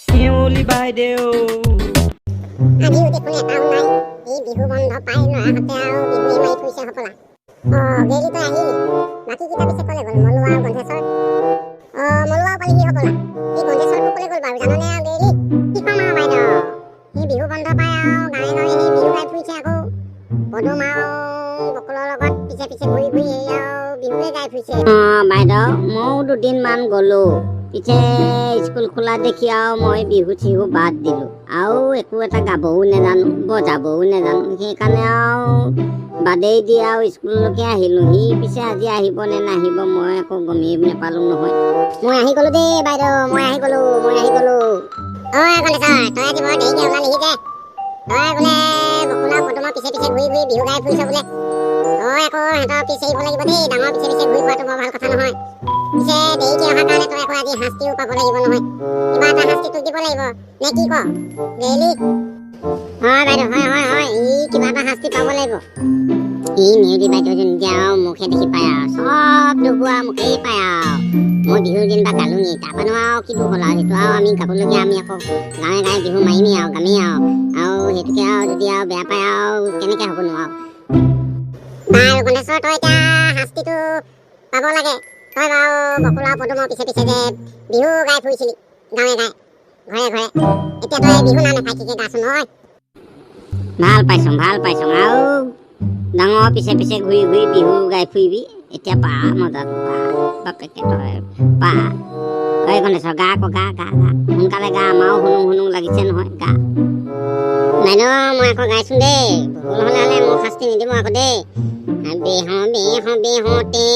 শিউলি বাইদেউ আজিও দেখোন এটাও নাই। এই বিহু বন্ধ পাই ল'ৰাহঁতে আৰু বিহুৱে মাৰি ফুৰিছে হ'বলা। গেলি তই আহিলি? বাকী কেইটা পিছে ক'লে গ'ল? মলুৱা আৰু গন্ধেশ্বৰ? মলুৱাও পালিহি হ'বলা। এই গন্ধেশ্বৰটো ক'লে গ'ল বাৰু জাননে আৰু গেলি? কি ক'ম আৰু বাইদেউ, সেই বিহু বন্ধ পাই আৰু গাঁৱে গাঁৱে সেই বিহু গাই ফুৰিছে আকৌ। পদুম আৰু বকুলৰ লগত পিছে পিছে ঘূৰি ঘূৰি সেই আৰু বিহুৱে গাই ফুৰিছে। বাইদেউ ময়ো দুদিনমান গ'লোঁ, পিছে স্কুল খোলা দেখি আৰু মই বিহু চিহু বাদ দিলোঁ আৰু একো এটা গাবও নেজানো বজাবও নেজানো, সেইকাৰণে আৰু বাদেই দি আৰু স্কুললৈকে আহিলোঁ। সি পিছে আজি আহিব নে নাহিব মই একো গমেই নাপালোঁ নহয়। মই আহি গ'লো দেই বাইদেউ, মই আহি গ'লো। গণেশ্বৰ, তই আজি বৰ দেৰিকে ওলালিহি যে? তই বোলে বকুল আৰু পদুমৰ পিছে পিছে ঘূৰি ঘূৰি বিহু গাই ফুৰিছ বোলে। তই আকৌ সিহঁতৰ পিছে এৰিব লাগিব দেই, ডাঙৰ পিছে পিছে ঘূৰি ফুৰাটো বৰ ভাল কথা নহয়। পিছে দেৰিকে অহাৰ কাৰণে তই আকৌ আজি শাস্তিও পাব লাগিব নহয়। কিবা এটা শাস্তি তোক দিব লাগিব নে কি ক গেলি? হয় বাইদেউ, হয় ই কিবা এটা শাস্তি পাব লাগিব। ই নেউৰী বাইদেউজনী এতিয়া আৰু মুখে দেখি পায় আৰু চব দুখুৱা মুখেই পায় আৰু মই বিহুৰ দিন বা গালোঙেই, তাৰপৰা আৰু কি দুখ হ'ল আৰু সেইটো আৰু আমি গাবলগীয়া, আমি আকৌ গাঁৱে গাঁৱে বিহু মাৰিমেই আৰু গামেই আৰু সেইটোকে আৰু যদি আৰু বেয়া পায় আৰু কেনেকৈ হ'ব নোৱাৰো। বাৰু গণেশ্বৰ, তই এতিয়া শাস্তিটো পাব লাগে। তই বাৰু বকুল আৰু পদুমৰ পিছে পিছে যে বিহু গাই ফুৰিছিলি গাঁৱে গাঁৱে ঘৰে ঘৰে, এতিয়া তই বিহু নাম এফাঁকিকে গাচোন নহয়। ভাল পাইছোঁ আৰু ডাঙৰ পিছে পিছে ঘূৰি ঘূৰি বিহু গাই ফুৰিবি এতিয়া পা মজাটো পা বাপেকে তই পা। ঐ গণেশ্বৰ গা আকৌ গা সোনকালে গা, আমাৰো শুনো লাগিছে নহয় গা। বাইদেউ মই আকৌ গাইছোন দেই, ভুল হ'লে মোক শাস্তি নিদিব আকৌ দেই। বিহু বিহুতে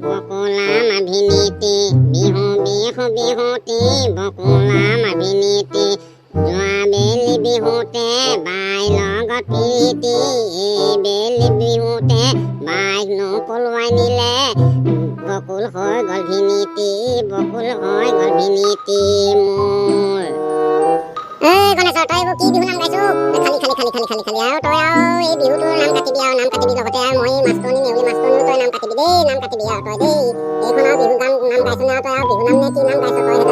বকুলা মাভিনীতি, বিহু বিহুতে বকুলা মাভিনীতি, যোৱা বেলি বিহুতে বাই লগত প্ৰীতি, এই বেলি বিহুতে বাইক নপলুৱাই নিলে, বকুল হৈ গ'ল ভিনীতি মোৰ। গণেশ্বৰ, তই এইবোৰ কি বিহু নাম গাইছো? খালি আৰু তই আৰু এই বিহুটোৰ নাম কাটিবি লগতে আৰু মই মাষ্টৰনী নেউলী মাষ্টৰনীও তই নাম কাটিবি দেই, নাম কাটিবি আৰু তই দেই। এইখন আৰু বিহু গান নাম গাইছ না তই আৰু বিহু নাম নে কি নাম গাইছ তই?